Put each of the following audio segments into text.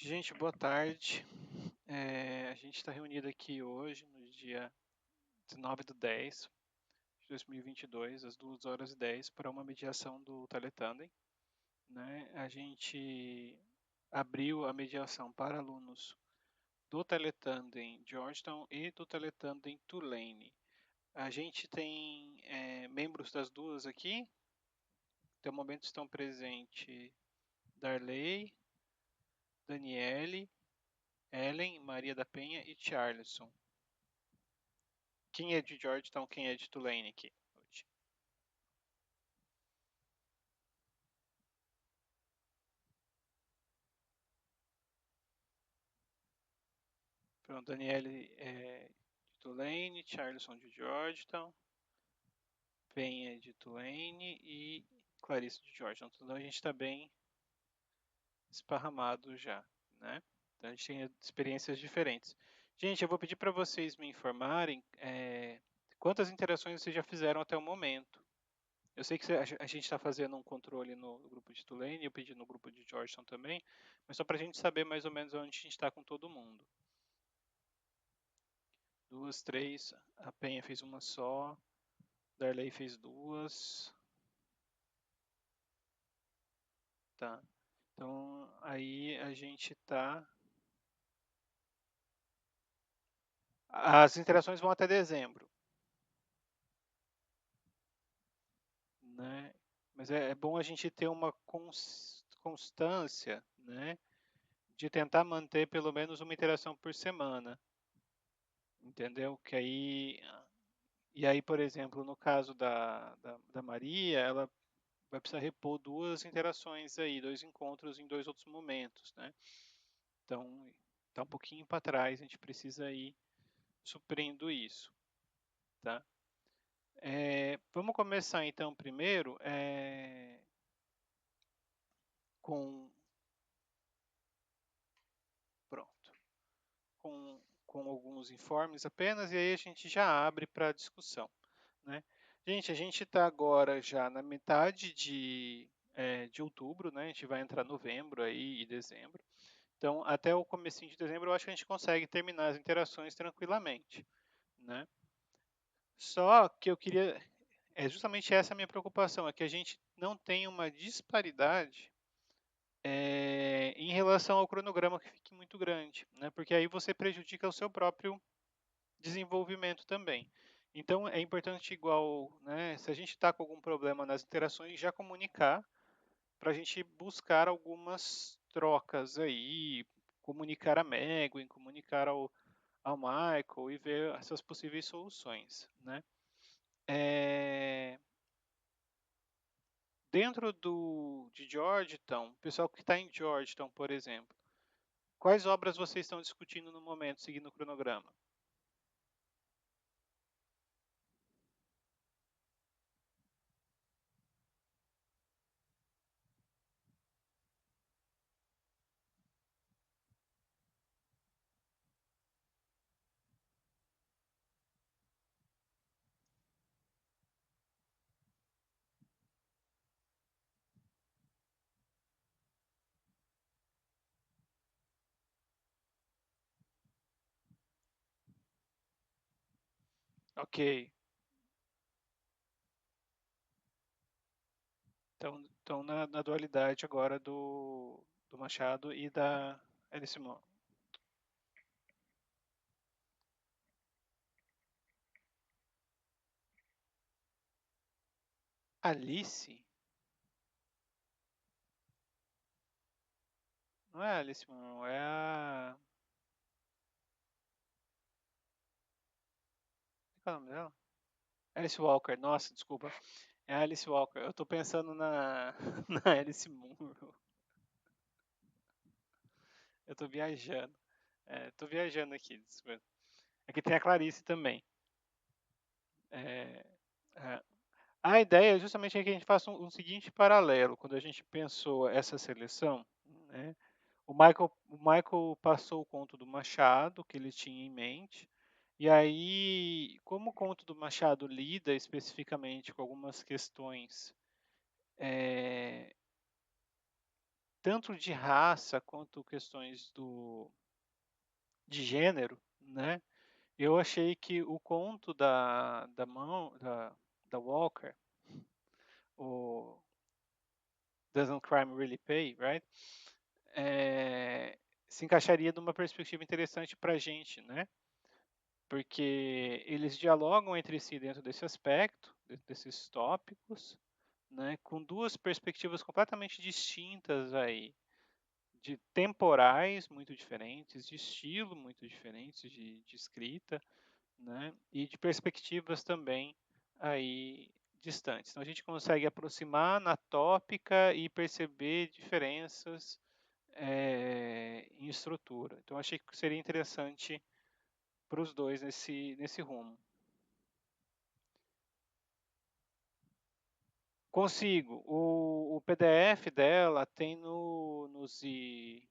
Gente, boa tarde. A gente está reunido aqui hoje, no dia 19/10 de 2022, às 2h10, para uma mediação do Teletandem, né? A gente abriu a mediação para alunos do Teletandem Georgetown e do Teletandem Tulane. A gente tem membros das duas aqui. Até o momento estão presentes Darley, Daniele, Ellen, Maria da Penha e Charleson. Quem é de Georgetown, quem é de Tulane aqui hoje? Pronto, Daniele é de Tulane, Charleson de Georgetown, Penha de Tulane e Clarice de Georgetown. Então a gente está bem esparramado já, né? Então a gente tem experiências diferentes. Gente, eu vou pedir para vocês me informarem quantas interações vocês já fizeram até o momento. Eu sei que a gente está fazendo um controle no grupo de Tulane, eu pedi no grupo de Georgetown também, mas só para a gente saber mais ou menos onde a gente está com todo mundo. 2, 3, a Penha fez uma só, Darley fez 2. Tá. Então aí a gente tá. As interações vão até dezembro, né? Mas é bom a gente ter uma constância, né? De tentar manter pelo menos uma interação por semana, entendeu? Que aí. E aí, por exemplo, no caso da Maria, ela vai precisar repor 2 interações aí, 2 encontros em 2 outros momentos, né? Então, está um pouquinho para trás, a gente precisa ir suprindo isso, tá? Vamos começar então primeiro com, pronto, com alguns informes apenas e aí a gente já abre para discussão, né? Gente, a gente está agora já na metade de outubro, né? A gente vai entrar novembro aí e dezembro. Então, até o comecinho de dezembro, eu acho que a gente consegue terminar as interações tranquilamente, né? Só que eu queria, justamente essa a minha preocupação, é que a gente não tem uma disparidade em relação ao cronograma que fique muito grande, né? Porque aí você prejudica o seu próprio desenvolvimento também. Então é importante igual, né? Se a gente está com algum problema nas interações, já comunicar para a gente buscar algumas trocas aí, comunicar a Megan, comunicar ao Michael e ver essas possíveis soluções, né? É, Dentro de Georgetown, o pessoal que está em Georgetown, por exemplo, quais obras vocês estão discutindo no momento, seguindo o cronograma? Ok. Então, na dualidade agora do Machado e da Alice Munro. Alice? Não é a Alice Munro, é a. Qual é o nome dela? Alice Walker, nossa, desculpa. É a Alice Walker. Eu tô pensando na Alice Munro. Eu tô viajando. Tô viajando aqui. Desculpa. Aqui tem a Clarice também. É, é, a ideia é justamente que a gente faça um seguinte paralelo. Quando a gente pensou essa seleção, né, o Michael passou o conto do Machado, que ele tinha em mente, e aí, como o conto do Machado lida especificamente com algumas questões é, tanto de raça quanto questões de gênero, né? Eu achei que o conto da Walker, o Doesn't Crime Really Pay, right? É, se encaixaria numa perspectiva interessante para a gente, né? Porque eles dialogam entre si dentro desse aspecto, desses tópicos, né? Com duas perspectivas completamente distintas aí, de temporais muito diferentes, de estilo muito diferentes de escrita, né? E de perspectivas também aí distantes. Então a gente consegue aproximar na tópica e perceber diferenças em estrutura. Então achei que seria interessante para os dois nesse rumo. Consigo. O PDF dela tem no Z.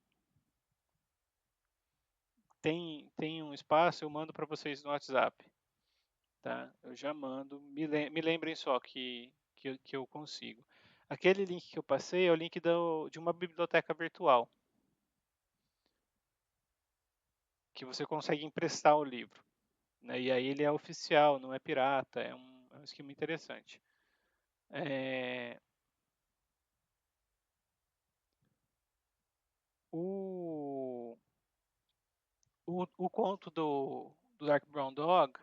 Tem um espaço, eu mando para vocês no WhatsApp. Tá? Eu já mando. Me lembrem só que eu consigo. Aquele link que eu passei é o link de uma biblioteca virtual, que você consegue emprestar o livro. Né? E aí ele é oficial, não é pirata, é um esquema interessante. É, o, o conto do Dark Brown Dog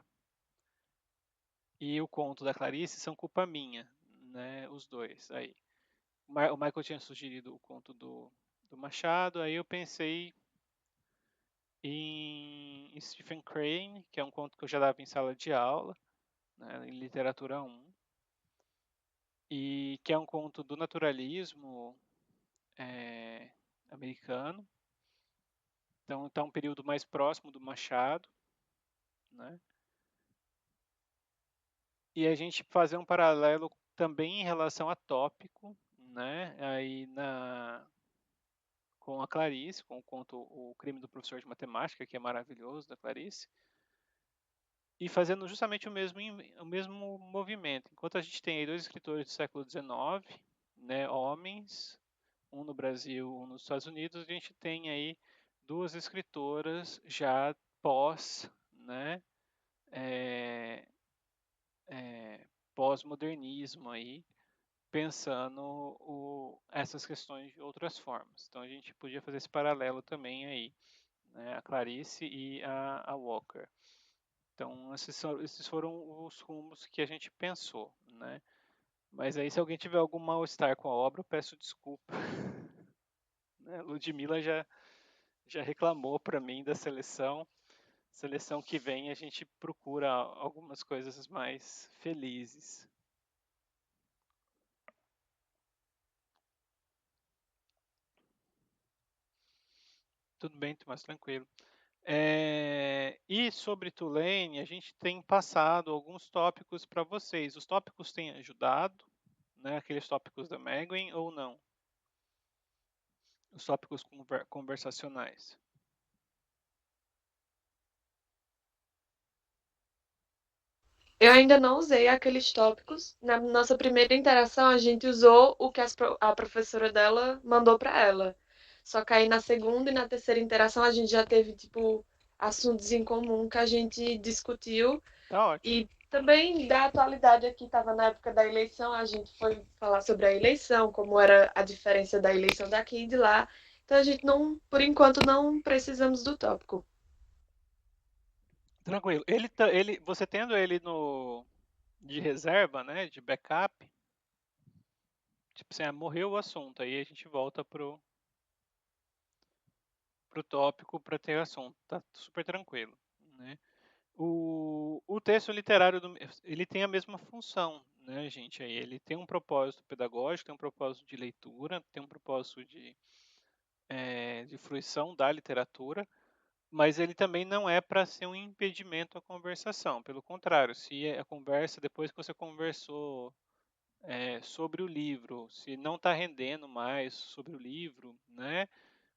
e o conto da Clarice são culpa minha, né? Os dois aí. O Michael tinha sugerido o conto do Machado, aí eu pensei em Stephen Crane, que é um conto que eu já dava em sala de aula, né, em literatura 1, e que é um conto do naturalismo é, americano. Então está um período mais próximo do Machado, né? E a gente fazer um paralelo também em relação a tópico, né? Aí com a Clarice, com o conto O Crime do Professor de Matemática, que é maravilhoso, da Clarice, e fazendo justamente o mesmo movimento. Enquanto a gente tem aí dois escritores do século XIX, né, homens, um no Brasil, um nos Estados Unidos, a gente tem aí duas escritoras já pós, né, é, pós-modernismo aí, pensando essas questões de outras formas. Então a gente podia fazer esse paralelo também aí, né, a Clarice e a Walker. Então esses foram os rumos que a gente pensou, né? Mas aí se alguém tiver algum mal-estar com a obra, eu peço desculpa. Né? Ludmilla já reclamou para mim da seleção. Seleção que vem a gente procura algumas coisas mais felizes. Tudo bem, Tomás, tranquilo. E sobre Tulane, a gente tem passado alguns tópicos para vocês. Os tópicos têm ajudado, né, aqueles tópicos da Megwin ou não? Os tópicos conversacionais. Eu ainda não usei aqueles tópicos. Na nossa primeira interação, a gente usou o que a professora dela mandou para ela. Só que aí na segunda e na terceira interação, a gente já teve, tipo, assuntos em comum que a gente discutiu. Tá ótimo. E também da atualidade aqui, estava na época da eleição, a gente foi falar sobre a eleição, como era a diferença da eleição daqui e de lá. Então a gente não, por enquanto, não precisamos do tópico. Tranquilo. Você tendo ele no de reserva, né, de backup, tipo assim, morreu o assunto, aí a gente volta pro tópico para ter assunto. Tá super tranquilo, né? O texto literário ele tem a mesma função, né, gente? Aí ele tem um propósito pedagógico, tem um propósito de leitura, tem um propósito de fruição da literatura, mas ele também não é para ser um impedimento à conversação. Pelo contrário, se a conversa, depois que você conversou sobre o livro, se não está rendendo mais sobre o livro, né?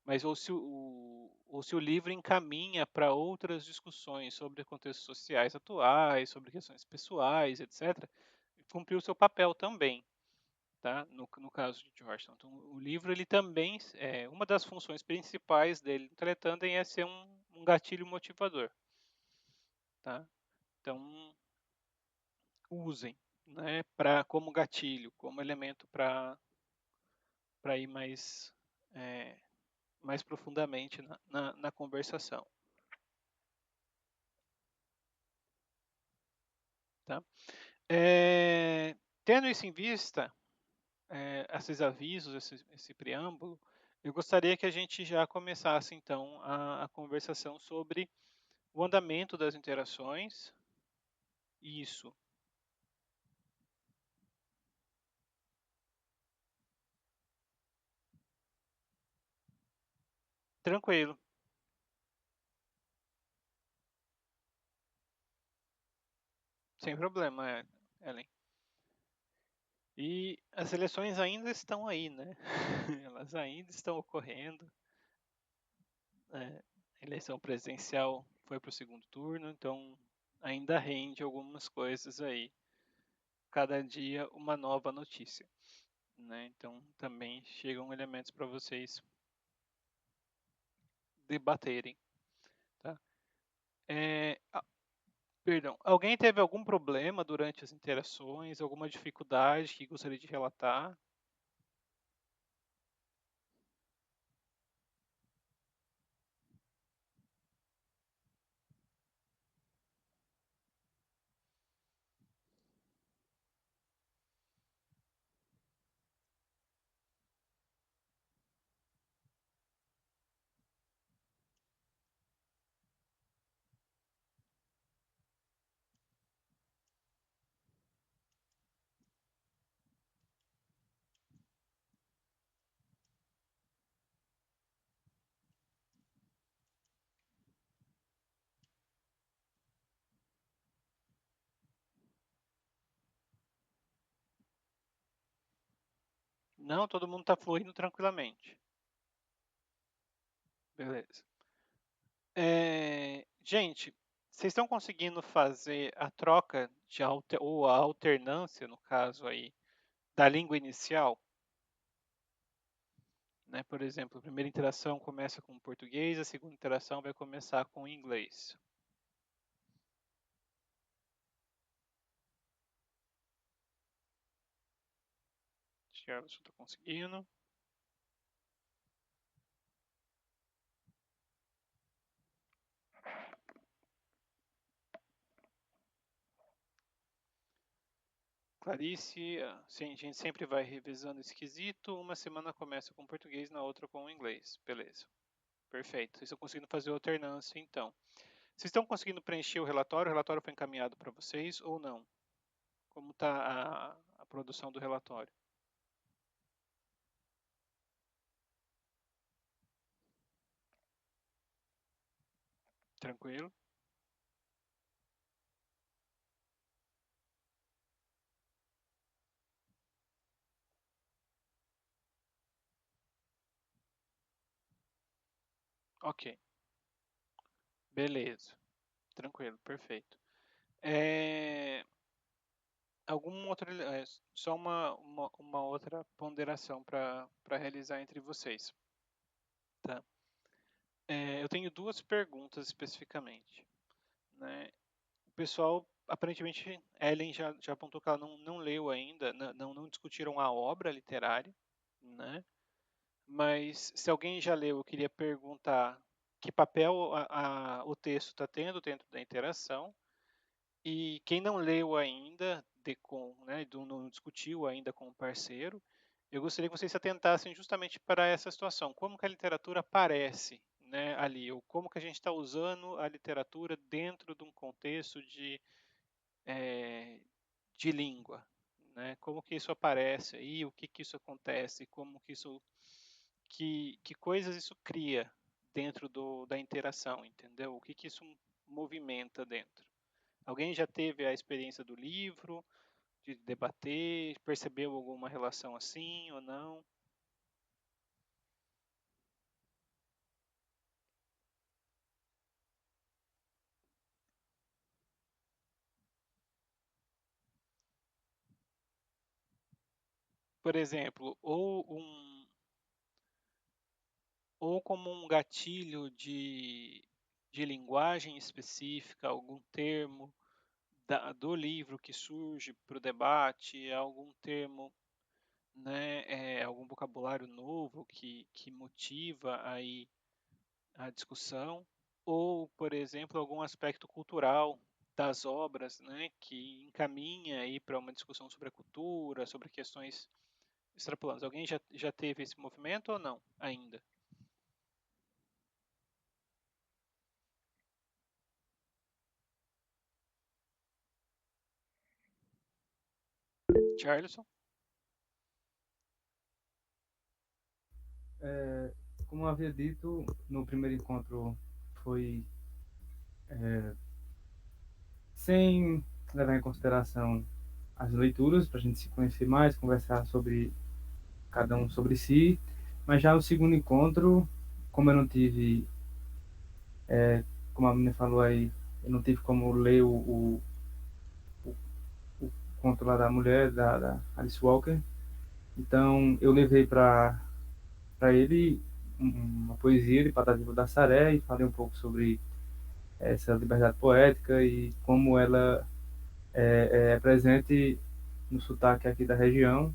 Mas ou se o livro encaminha para outras discussões sobre contextos sociais atuais, sobre questões pessoais, etc., cumpriu o seu papel também. tá? No caso de Georgetown. Então, o livro ele também uma das funções principais dele no Teletandem é ser um gatilho motivador, tá? Então usem, né, para como gatilho, como elemento para ir é, mais profundamente na conversação, tá? Tendo isso em vista, esses avisos, esse preâmbulo, eu gostaria que a gente já começasse então a conversação sobre o andamento das interações. Isso, tranquilo, sem problema, Ellen. E as eleições ainda estão aí, né? Elas ainda estão ocorrendo. A eleição presidencial foi para o segundo turno, então ainda rende algumas coisas aí. Cada dia uma nova notícia, né? Então também chegam elementos para vocês debaterem, tá? Perdão, alguém teve algum problema durante as interações, alguma dificuldade que gostaria de relatar? Não, todo mundo está fluindo tranquilamente. Beleza. Gente, vocês estão conseguindo fazer a troca ou a alternância, no caso aí, da língua inicial? Né? Por exemplo, a primeira interação começa com português, a segunda interação vai começar com inglês. Gerson está conseguindo. Clarice, sim, a gente sempre vai revisando esse quesito. Uma semana começa com português, na outra com inglês. Beleza. Perfeito. Vocês estão conseguindo fazer alternância, então. Vocês estão conseguindo preencher o relatório? O relatório foi encaminhado para vocês ou não? Como está a produção do relatório? Tranquilo? Ok. Beleza. Tranquilo, perfeito. É, algum outro, só uma outra ponderação para realizar entre vocês. Tá? Eu tenho duas perguntas especificamente. Né? O pessoal, aparentemente, Ellen já apontou que ela não leu ainda, não discutiram a obra literária, né? Mas se alguém já leu, eu queria perguntar que papel o texto está tendo dentro da interação. E quem não leu ainda, né, não discutiu ainda com o parceiro, eu gostaria que vocês se atentassem justamente para essa situação. Como que a literatura aparece, né, ali, ou como que a gente está usando a literatura dentro de um contexto é, de língua. Né? Como que isso aparece aí, o que que isso acontece, como que isso, que coisas isso cria dentro da interação, entendeu? O que que isso movimenta dentro. Alguém já teve a experiência do livro, de debater, percebeu alguma relação assim ou não? por exemplo, ou como um gatilho de linguagem específica, algum termo do livro que surge para o debate, algum termo, né, algum vocabulário novo que motiva aí a discussão, ou, por exemplo, algum aspecto cultural das obras, né, que encaminha aí para uma discussão sobre a cultura, sobre questões extrapolantes. Alguém já teve esse movimento ou não ainda? Charleston? É, como eu havia dito, no primeiro encontro foi sem levar em consideração as leituras, para a gente se conhecer mais, conversar sobre cada um sobre si. Mas já o segundo encontro, como eu não tive, como a menina falou aí, eu não tive como ler o conto lá da mulher, da Alice Walker. Então eu levei para ele uma poesia de Patativa da Saré e falei um pouco sobre essa liberdade poética e como ela é presente no sotaque aqui da região.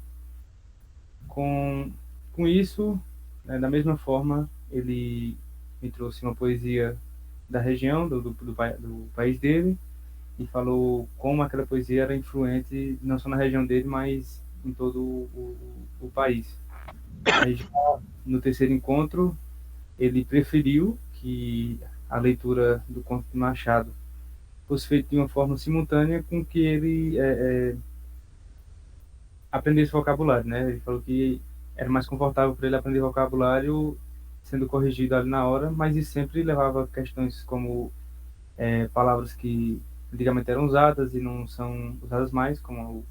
Com, com isso, né, da mesma forma, ele me trouxe uma poesia da região, do país dele, e falou como aquela poesia era influente não só na região dele, mas em todo o país. Aí, já no terceiro encontro, ele preferiu que a leitura do conto de Machado fosse feita de uma forma simultânea com que ele aprendesse vocabulário, né? Ele falou que era mais confortável para ele aprender vocabulário sendo corrigido ali na hora, mas isso sempre levava questões como palavras que antigamente eram usadas e não são usadas mais, como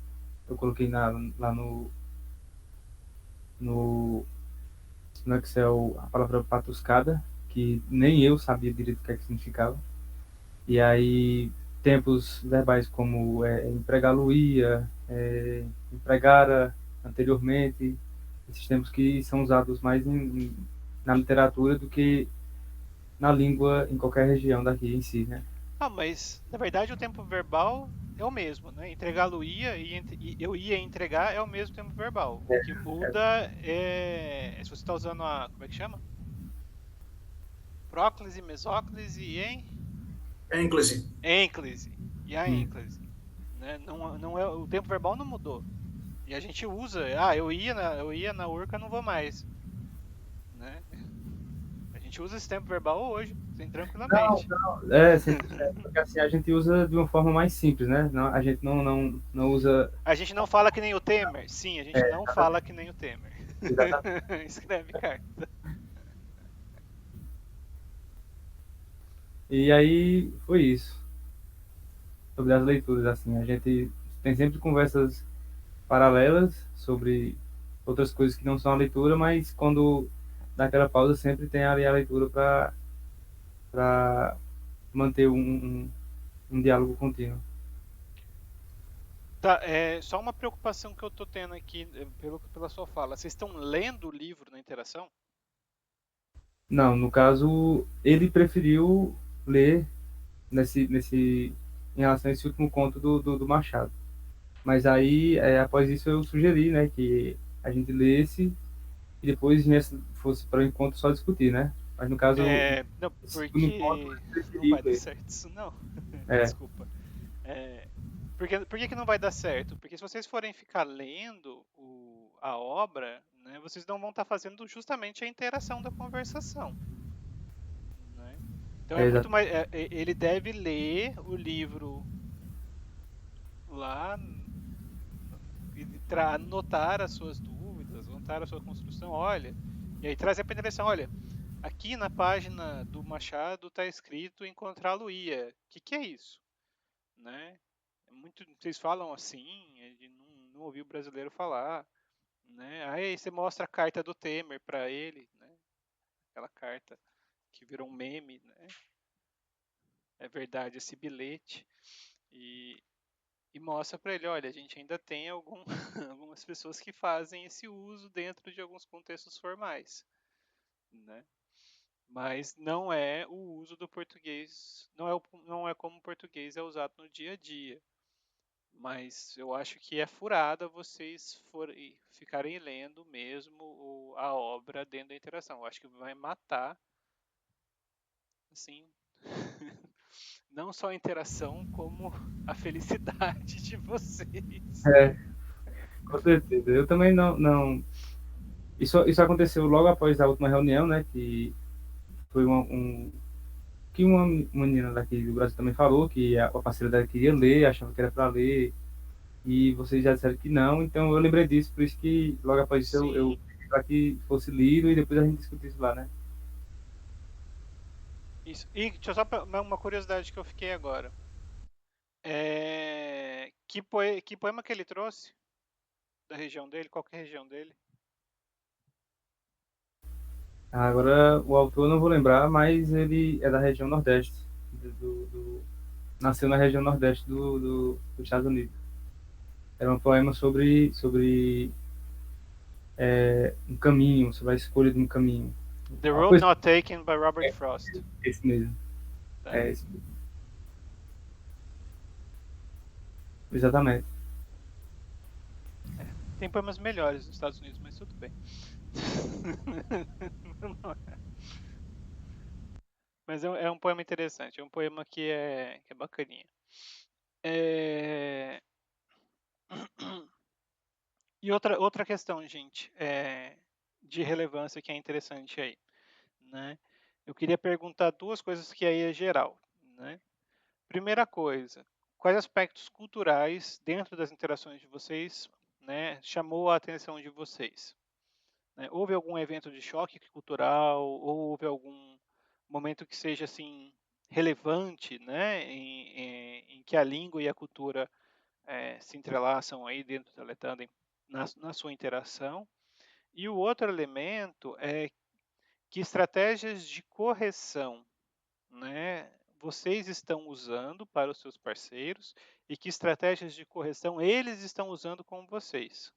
eu coloquei lá no, no Excel a palavra patuscada, que nem eu sabia direito o que, é que significava. E aí, tempos verbais como empregá-lo-ia, empregara anteriormente, esses tempos que são usados mais na literatura do que na língua em qualquer região daqui em si, né? Ah, mas na verdade o tempo verbal é o mesmo, né? Entregá-lo-ia e eu ia entregar é o mesmo tempo verbal. O que muda é se você está usando a, como é que chama? Próclise, mesóclise e Ênclise. ênclise. E a Hum. ênclise, né? Não é, o tempo verbal não mudou. E a gente usa, eu ia na Urca, não vou mais, né? A gente usa esse tempo verbal hoje, sem Não, tranquilamente. não, porque assim a gente usa de uma forma mais simples, né? Não, a gente não usa. A gente não fala que nem o Temer? Sim, a gente não fala Exatamente, que nem o Temer. exatamente. Escreve carta. E aí foi isso, sobre as leituras, assim. A gente tem sempre conversas paralelas sobre outras coisas que não são a leitura, mas quando dá aquela pausa sempre tem ali a leitura para manter um diálogo contínuo. Tá, é só uma preocupação que eu tô tendo aqui pela sua fala. Vocês estão lendo o livro na interação? Não, no caso, ele preferiu ler nesse em relação a esse último conto do Machado. Mas aí, após isso, eu sugeri, né, que a gente lesse e depois fosse para o encontro só discutir, né? Mas no caso, É, não, esse segundo encontro, porque ele não vai preferiu dar ler. certo isso não. É, Desculpa. É, por que não vai dar certo? Porque se vocês forem ficar lendo a obra, né, vocês não vão estar fazendo justamente a interação da conversação, né? Então é muito exato. mais. Ele deve ler o livro lá e anotar as suas dúvidas, anotar a sua construção, olha, e aí trazer para a direção, olha, aqui na página do Machado está escrito encontrá-lo-ia. O que é isso? Né? Vocês falam assim, ele não ouviu o brasileiro falar, né? Aí você mostra a carta do Temer para ele, né? Aquela carta que virou um meme, né? É verdade esse bilhete. E e mostra para ele, olha, a gente ainda tem algumas pessoas que fazem esse uso dentro de alguns contextos formais, né? Mas não é o uso do português, não é como o português é usado no dia a dia. Mas eu acho que é furada vocês ficarem lendo mesmo a obra dentro da interação. Eu acho que vai matar, assim, não só a interação, como a felicidade de vocês. É, com certeza. Eu também não. Isso aconteceu logo após a última reunião, né? Que foi que uma menina daqui do Brasil também falou que a parceira dela queria ler, achava que era para ler, e vocês já disseram que não, então eu lembrei disso, por isso que logo após isso eu Sim, pedi para que fosse lido e depois a gente discutisse lá, né? isso. E deixa eu só uma curiosidade que eu fiquei agora. Que poema que ele trouxe da região dele? Qual que é a região dele? Agora, o autor eu não vou lembrar, mas ele é da região Nordeste, nasceu na região Nordeste dos Estados Unidos. Era um poema sobre um caminho, sobre a escolha de um caminho. The Uma Road coisa, Not Taken by Robert Frost. esse mesmo. Tá. É esse mesmo. Exatamente. Tem poemas melhores nos Estados Unidos, mas tudo bem. Mas é um poema interessante, é um poema que é bacaninha. É... E outra questão, gente, de relevância que é interessante aí, né? Eu queria perguntar duas coisas que aí é geral, né? Primeira coisa, quais aspectos culturais dentro das interações de vocês, né, chamou a atenção de vocês? Né? Houve algum evento de choque cultural, ou houve algum momento que seja assim relevante, né, em que a língua e a cultura se entrelaçam aí dentro da Letandem na sua interação? E o outro elemento é que estratégias de correção, né, vocês estão usando para os seus parceiros e que estratégias de correção eles estão usando com vocês?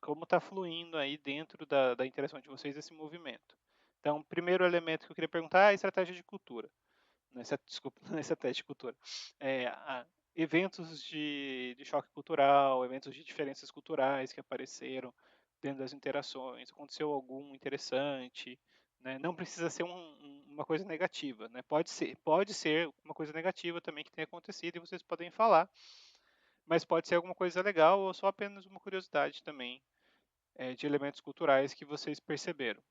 Como está fluindo aí dentro da interação de vocês esse movimento? Então, primeiro elemento que eu queria perguntar é a estratégia de cultura. Desculpa, não é estratégia de cultura. Eventos de choque cultural, eventos de diferenças culturais que apareceram dentro das interações. Aconteceu algum interessante? Né? Não precisa ser uma coisa negativa. Né? Pode ser uma coisa negativa também que tenha acontecido e vocês podem falar. Mas pode ser alguma coisa legal ou só apenas uma curiosidade também de elementos culturais que vocês perceberam.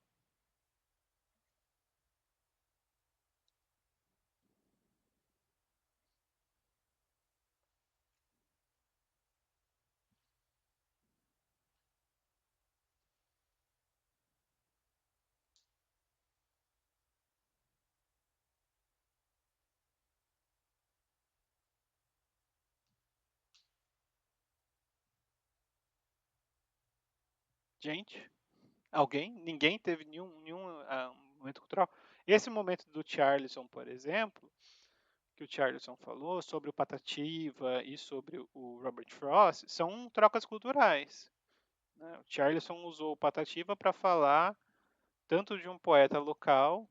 Gente, alguém? Ninguém teve nenhum momento cultural? Esse momento do Charleston, por exemplo, que o Charleston falou sobre o Patativa e sobre o Robert Frost, são trocas culturais. Né? O Charleston usou o Patativa para falar tanto de um poeta local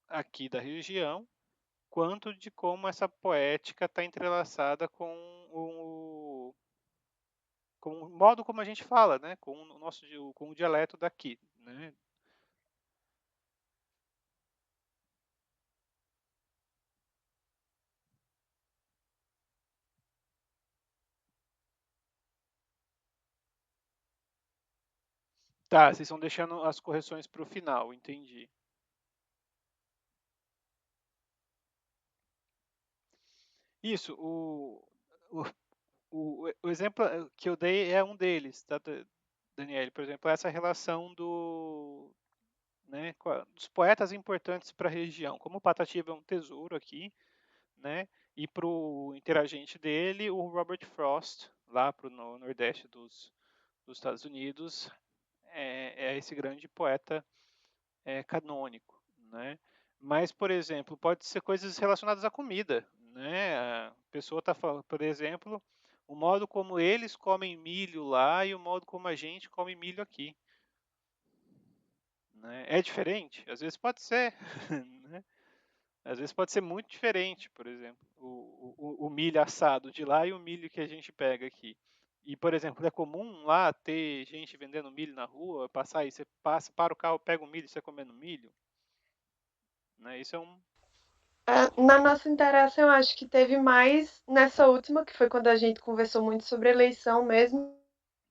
aqui da região, quanto de como essa poética está entrelaçada com o modo como a gente fala, né? Com o dialeto daqui, né? Tá, vocês estão deixando as correções para o final, entendi. Isso, o, o exemplo que eu dei é um deles, tá, Daniele? Por exemplo, essa relação dos poetas importantes para a região. Como o Patativa é um tesouro aqui, né? E para o interagente dele, o Robert Frost, lá para o nordeste dos Estados Unidos, é esse grande poeta canônico, né? Mas, por exemplo, pode ser coisas relacionadas à comida, né? A pessoa está falando, por exemplo, o modo como eles comem milho lá e o modo como a gente come milho aqui, né? É diferente? Às vezes pode ser, né? Às vezes pode ser muito diferente, por exemplo, o milho assado de lá e o milho que a gente pega aqui. E, por exemplo, é comum lá ter gente vendendo milho na rua, passar aí, você passa, para o carro, pega o milho e você comendo milho, né? Isso é um... Na nossa interação, eu acho que teve mais nessa última, que foi quando a gente conversou muito sobre eleição mesmo.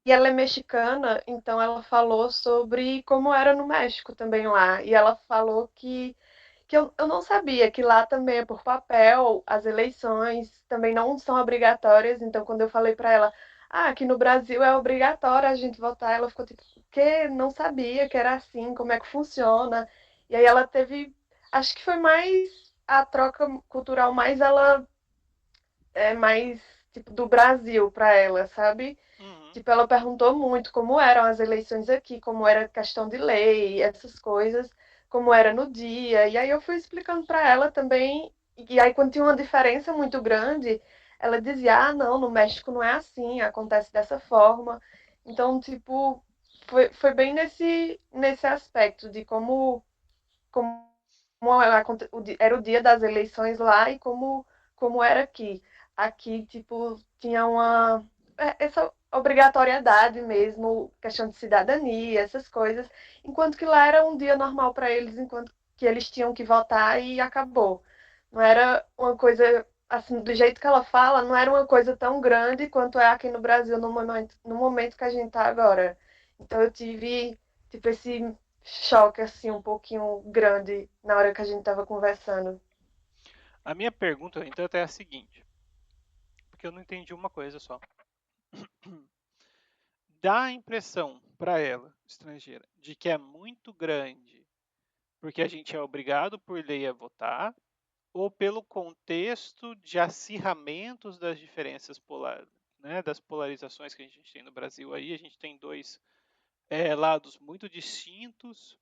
E ela é mexicana, então ela falou sobre como era no México também lá. E ela falou que eu não sabia que lá também é por papel, as eleições também não são obrigatórias. Então, quando eu falei para ela, aqui no Brasil é obrigatório a gente votar, ela ficou tipo, que não sabia que era assim, como é que funciona. E aí ela teve, acho que foi mais a troca cultural, mais ela é mais tipo do Brasil para ela, sabe? Uhum. Tipo, ela perguntou muito como eram as eleições aqui, como era questão de lei, essas coisas, como era no dia. E aí eu fui explicando para ela também. E aí, quando tinha uma diferença muito grande, ela dizia: ah, não, no México não é assim, acontece dessa forma. Então, tipo, foi bem nesse aspecto de como era o dia das eleições lá e como era aqui. Aqui, tipo, tinha essa obrigatoriedade mesmo, questão de cidadania, essas coisas, enquanto que lá era um dia normal para eles, enquanto que eles tinham que votar e acabou. Não era uma coisa, assim, do jeito que ela fala, não era uma coisa tão grande quanto é aqui no Brasil no momento que a gente tá agora. Então eu tive, tipo, esse choque, assim, um pouquinho grande na hora que a gente tava conversando. A minha pergunta, então, é a seguinte, porque eu não entendi uma coisa só. Dá a impressão para ela, estrangeira, de que é muito grande porque a gente é obrigado por lei a votar, ou pelo contexto de acirramentos das diferenças polares, né, das polarizações que a gente tem no Brasil aí, a gente tem dois lados muito distintos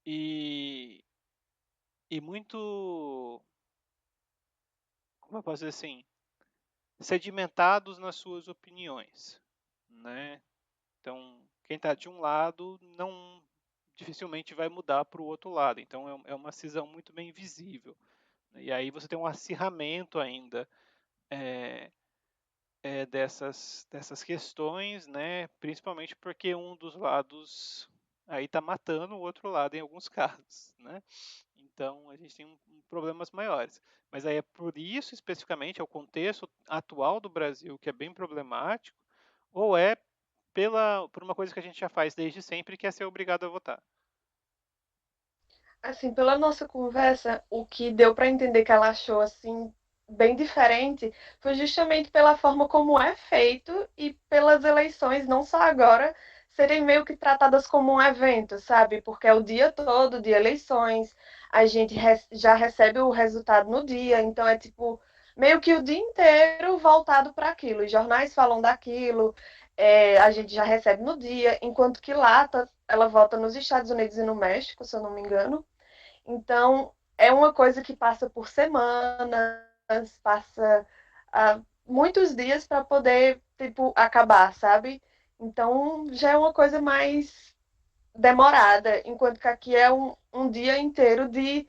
e, e muito, como eu posso dizer assim, sedimentados nas suas opiniões, né? Então, quem está de um lado não dificilmente vai mudar para o outro lado. Então, é uma cisão muito bem visível. E aí você tem um acirramento ainda é, dessas questões, né? Principalmente porque um dos lados aí está matando o outro lado em alguns casos, né? Então a gente tem problemas maiores. Mas aí é por isso especificamente, é o contexto atual do Brasil que é bem problemático, ou é por uma coisa que a gente já faz desde sempre, que é ser obrigado a votar. Assim, pela nossa conversa, o que deu para entender que ela achou assim bem diferente foi justamente pela forma como é feito e pelas eleições, não só agora, serem meio que tratadas como um evento, sabe? Porque é o dia todo de eleições, a gente já recebe o resultado no dia, então é tipo meio que o dia inteiro voltado para aquilo. Os jornais falam daquilo, a gente já recebe no dia, enquanto que lá ela vota nos Estados Unidos e no México, se eu não me engano. Então, é uma coisa que passa por semanas, passa muitos dias para poder, tipo, acabar, sabe? Então, já é uma coisa mais demorada, enquanto que aqui é um dia inteiro de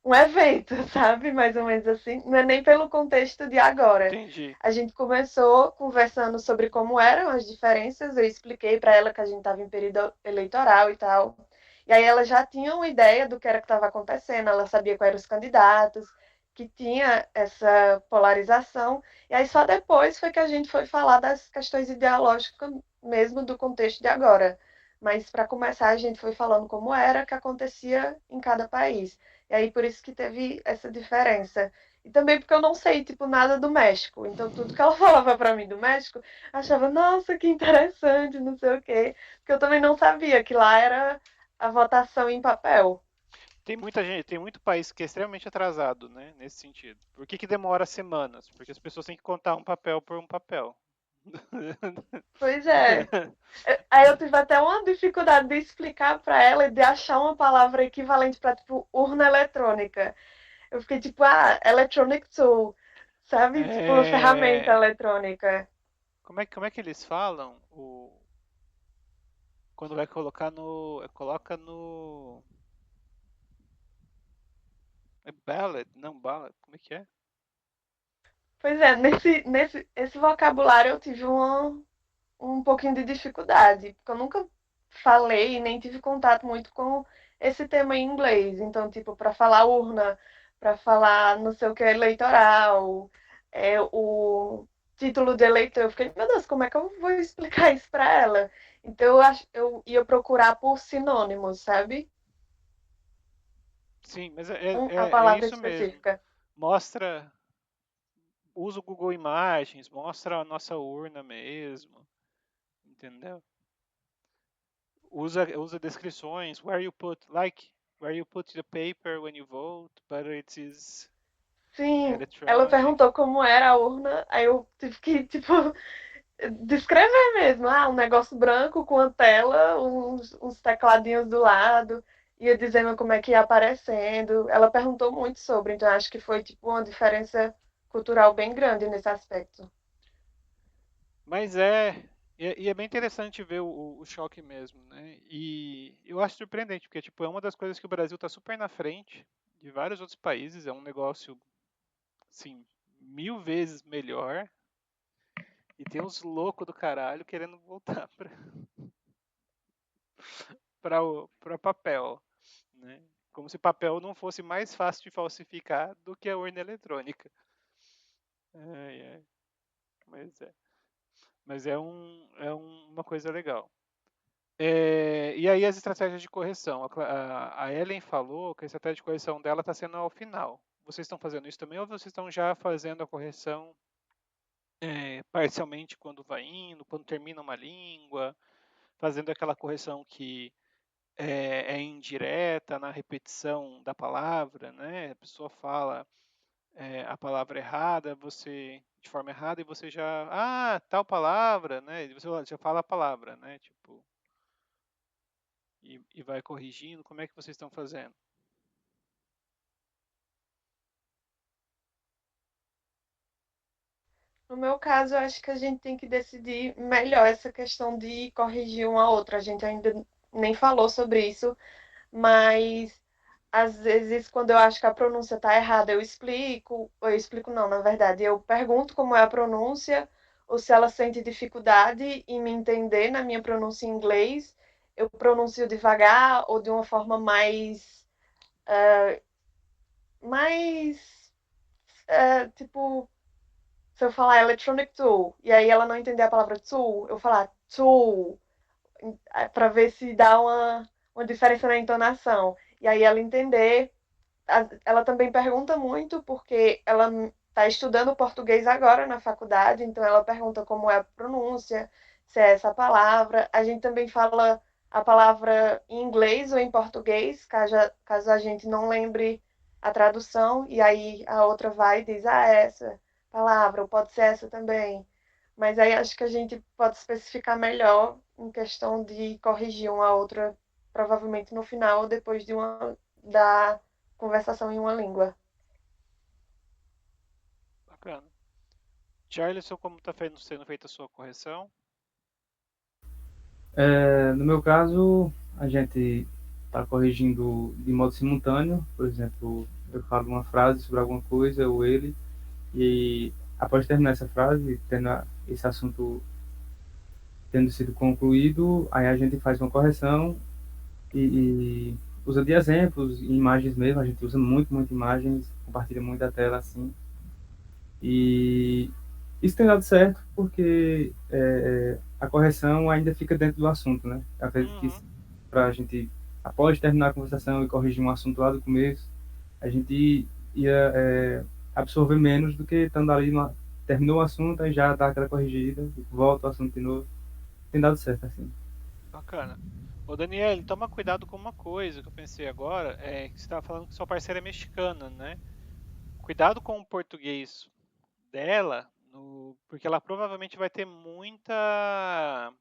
um evento, sabe? Mais ou menos assim. Não é nem pelo contexto de agora. Entendi. A gente começou conversando sobre como eram as diferenças, eu expliquei para ela que a gente estava em período eleitoral e tal. E aí ela já tinha uma ideia do que era que estava acontecendo, ela sabia quais eram os candidatos, que tinha essa polarização. E aí só depois foi que a gente foi falar das questões ideológicas mesmo do contexto de agora. Mas para começar a gente foi falando como era que acontecia em cada país. E aí por isso que teve essa diferença. E também porque eu não sei, tipo, nada do México. Então tudo que ela falava para mim do México, achava, nossa, que interessante, não sei o quê. Porque eu também não sabia que lá era a votação em papel. Tem muita gente, tem muito país que é extremamente atrasado, né, nesse sentido. Por que demora semanas? Porque as pessoas têm que contar um papel por um papel. Pois é. Aí eu tive até uma dificuldade de explicar para ela e de achar uma palavra equivalente para, tipo, urna eletrônica. Eu fiquei tipo, electronic tool. sabe? Tipo uma ferramenta É, eletrônica. como é que eles falam? Quando vai colocar no. Coloca no. É ballot? Não, ballot. Como é que é? Pois é, esse vocabulário eu tive um pouquinho de dificuldade, porque eu nunca falei nem tive contato muito com esse tema em inglês. Então, tipo, para falar urna, para falar não sei o que eleitoral, o título de eleitor, eu fiquei, meu Deus, como é que eu vou explicar isso para ela? Então, eu ia procurar por sinônimos, sabe? Sim, mas A é palavra isso mesmo. específica. Mostra. Usa o Google Imagens, mostra a nossa urna mesmo. Entendeu? Usa descrições. Where you put the paper when you vote, but it is Sim, ela electronic. perguntou como era a urna, aí eu tive que, tipo, descrever mesmo. Ah, um negócio branco com a tela, uns tecladinhos do lado, ia dizendo como é que ia aparecendo. Ela perguntou muito sobre, então acho que foi, tipo, uma diferença cultural bem grande nesse aspecto. Mas e é bem interessante ver o choque mesmo, né? E eu acho surpreendente, porque tipo, é uma das coisas que o Brasil está super na frente de vários outros países, é um negócio, assim, 1000 vezes melhor, e tem uns loucos do caralho querendo voltar para papel, né? Como se papel não fosse mais fácil de falsificar do que a urna eletrônica. Ai, ai, mas é. Mas uma coisa legal. E aí as estratégias de correção. A Ellen falou que a estratégia de correção dela está sendo ao final. Vocês estão fazendo isso também ou vocês estão já fazendo a correção parcialmente quando vai indo, quando termina uma língua, fazendo aquela correção que é indireta na repetição da palavra, né? A pessoa fala a palavra errada, você de forma errada e você tal palavra, né? E você já fala a palavra, né? Tipo, e vai corrigindo. Como é que vocês estão fazendo? No meu caso, eu acho que a gente tem que decidir melhor essa questão de corrigir uma a outra. A gente ainda nem falou sobre isso, mas às vezes, quando eu acho que a pronúncia está errada, eu explico não, na verdade, eu pergunto como é a pronúncia, ou se ela sente dificuldade em me entender na minha pronúncia em inglês, eu pronuncio devagar ou de uma forma mais, tipo, se eu falar electronic tool, e aí ela não entender a palavra tool, eu falar tool, para ver se dá uma diferença na entonação. E aí ela entender. Ela também pergunta muito porque ela está estudando português agora na faculdade, então ela pergunta como é a pronúncia, se é essa palavra. A gente também fala a palavra em inglês ou em português, caso a gente não lembre a tradução, e aí a outra vai e diz, ah, essa palavra, ou pode ser essa também. Mas aí acho que a gente pode especificar melhor em questão de corrigir uma a outra, provavelmente no final, depois da conversação em uma língua. Bacana. Charles, como está sendo feita a sua correção? No meu caso, a gente está corrigindo de modo simultâneo. Por exemplo, eu falo uma frase sobre alguma coisa, ou ele, e após terminar essa frase, esse assunto tendo sido concluído, aí a gente faz uma correção e usa de exemplos, imagens mesmo. A gente usa muito imagens, compartilha muito a tela assim. E isso tem dado certo porque a correção ainda fica dentro do assunto, né? Eu acredito que Uhum. para a gente, após terminar a conversação e corrigir um assunto lá do começo, a gente ia absorver menos do que estando ali, terminou o assunto, aí já dá aquela corrigida, volta o assunto de novo. Tem dado certo, assim. Bacana. Ô Daniel, toma cuidado com uma coisa que eu pensei agora, que você estava falando que sua parceira é mexicana, né? Cuidado com o português dela, porque ela provavelmente vai ter muita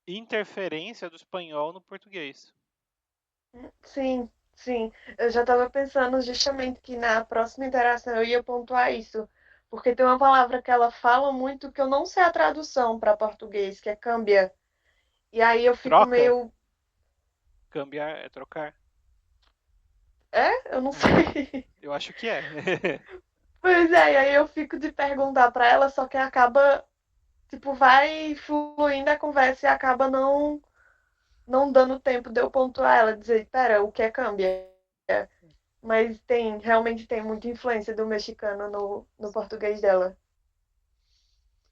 interferência do espanhol no português. Sim, Sim, eu já estava pensando justamente que na próxima interação eu ia pontuar isso, porque tem uma palavra que ela fala muito que eu não sei a tradução para português, que é cambia. E aí eu fico Troca? meio, Cambiar é trocar? eu não É, sei. eu acho que é. Pois é, e aí eu fico de perguntar para ela, só que acaba, tipo, vai fluindo a conversa e acaba não dando tempo de eu pontuar ela, dizer, pera, o que é cambia? Mas realmente tem muita influência do mexicano no português dela.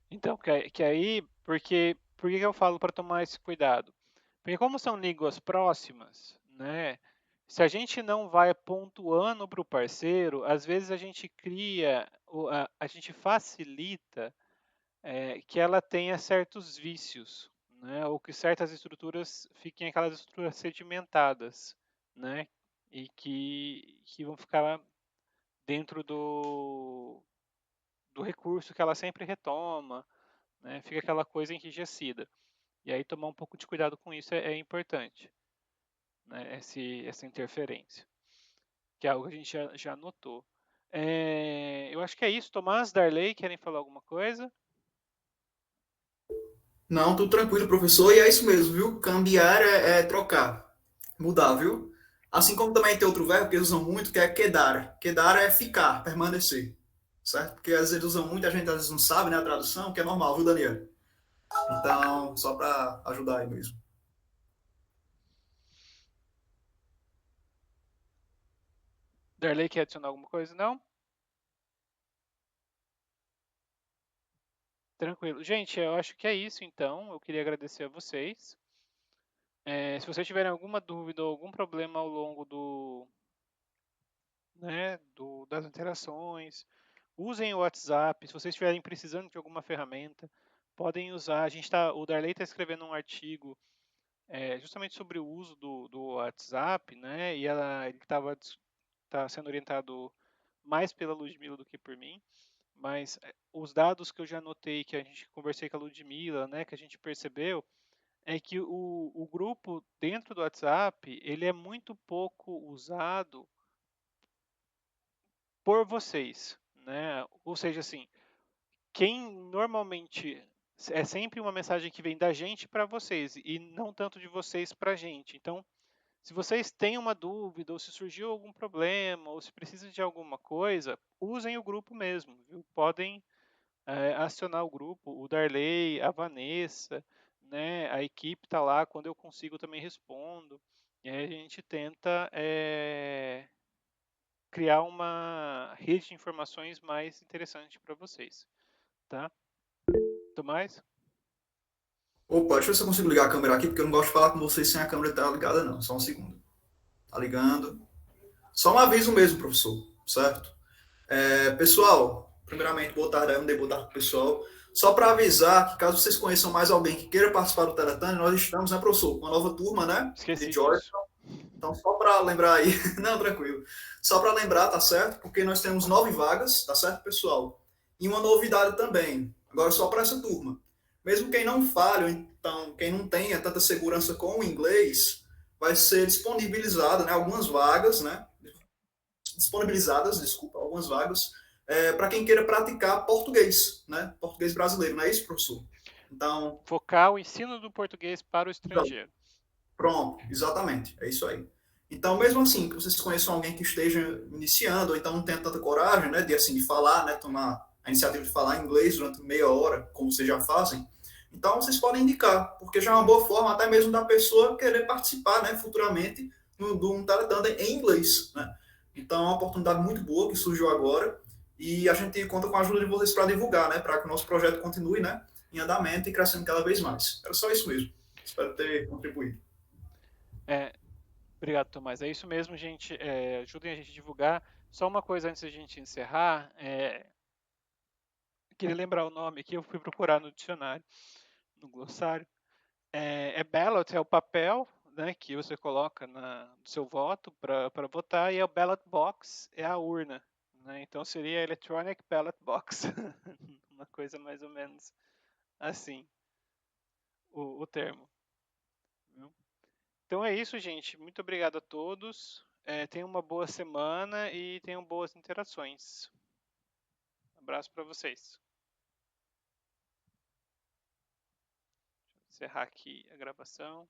Então, que aí, por que eu falo para tomar esse cuidado? Porque como são línguas próximas, né? Se a gente não vai pontuando para o parceiro, às vezes a gente cria, a gente facilita que ela tenha certos vícios, né? Ou que certas estruturas fiquem aquelas estruturas sedimentadas, né? E que vão ficar dentro do recurso que ela sempre retoma, né? Fica aquela coisa enrijecida. E aí tomar um pouco de cuidado com isso é importante, né? Essa interferência, que é algo que a gente já notou. Eu acho que é isso. Tomás, Darley, querem falar alguma coisa? Não, tudo tranquilo, professor. E é isso mesmo, viu? Cambiar é trocar, mudar, viu? Assim como também tem outro verbo que eles usam muito, que é quedar. Quedar é ficar, permanecer. Certo? Porque às vezes eles usam muito, a gente às vezes não sabe, né, a tradução, que é normal, viu, Daniel? Então, só para ajudar aí mesmo. Darley quer adicionar alguma coisa? Não? Tranquilo. Gente, eu acho que é isso então. Eu queria agradecer a vocês. Se vocês tiverem alguma dúvida ou algum problema ao longo das interações, usem o WhatsApp. Se vocês estiverem precisando de alguma ferramenta, podem usar. O Darley está escrevendo um artigo justamente sobre o uso do WhatsApp, né? E ele tá sendo orientado mais pela Ludmilla do que por mim. Mas os dados que eu já notei, que a gente conversei com a Ludmilla, né, que a gente percebeu, é que o grupo dentro do WhatsApp, ele é muito pouco usado por vocês, né? Ou seja, assim, quem normalmente é sempre uma mensagem que vem da gente para vocês e não tanto de vocês para a gente. Então, se vocês têm uma dúvida, ou se surgiu algum problema, ou se precisa de alguma coisa, usem o grupo mesmo, viu? Podem acionar o grupo, o Darley, a Vanessa, né? A equipe está lá, quando eu consigo também respondo. E aí a gente tenta criar uma rede de informações mais interessante para vocês, tá? Tomás? Opa, deixa eu ver se eu consigo ligar a câmera aqui, porque eu não gosto de falar com vocês sem a câmera estar ligada, não. Só um segundo. Tá ligando. Só um aviso mesmo, professor, certo? Pessoal, primeiramente, boa tarde, eu não dei boa tarde pro pessoal. Só para avisar que caso vocês conheçam mais alguém que queira participar do Teletânia, nós estamos, né, professor, com uma nova turma, né, de Esqueci George. disso. Então, só para lembrar aí, não, tranquilo. Só para lembrar, tá certo? Porque nós temos 9 vagas, tá certo, pessoal? E uma novidade também, agora só para essa turma. Mesmo quem não fale, ou então quem não tenha tanta segurança com o inglês, vai ser disponibilizado, né, algumas vagas, né, disponibilizadas, desculpa, algumas vagas, para quem queira praticar português, né? Português brasileiro, não é isso, professor? Então, Focar o ensino do português para o estrangeiro. pronto, exatamente, é isso aí. Então, mesmo assim, que vocês conheçam alguém que esteja iniciando, ou então não tenha tanta coragem, né, de assim, de falar, né, tomar a iniciativa de falar inglês durante meia hora, como vocês já fazem, então vocês podem indicar, porque já é uma boa forma até mesmo da pessoa querer participar, né, futuramente, de um Teletanda em inglês, né. Então, é uma oportunidade muito boa que surgiu agora, e a gente conta com a ajuda de vocês para divulgar, né, para que o nosso projeto continue, né, em andamento e crescendo cada vez mais. Era só isso mesmo. Espero ter contribuído. É, obrigado, Tomás. É isso mesmo, gente. Ajudem a gente a divulgar. Só uma coisa antes da gente encerrar. Queria lembrar o nome aqui, eu fui procurar no dicionário, no glossário. Ballot é o papel, né, que você coloca no seu voto para votar, e o ballot box é a urna. Né? Então seria electronic ballot box. Uma coisa mais ou menos assim, o termo. Viu? Então é isso, gente. Muito obrigado a todos. Tenham uma boa semana e tenham boas interações. Abraço para vocês. Deixa eu encerrar aqui a gravação.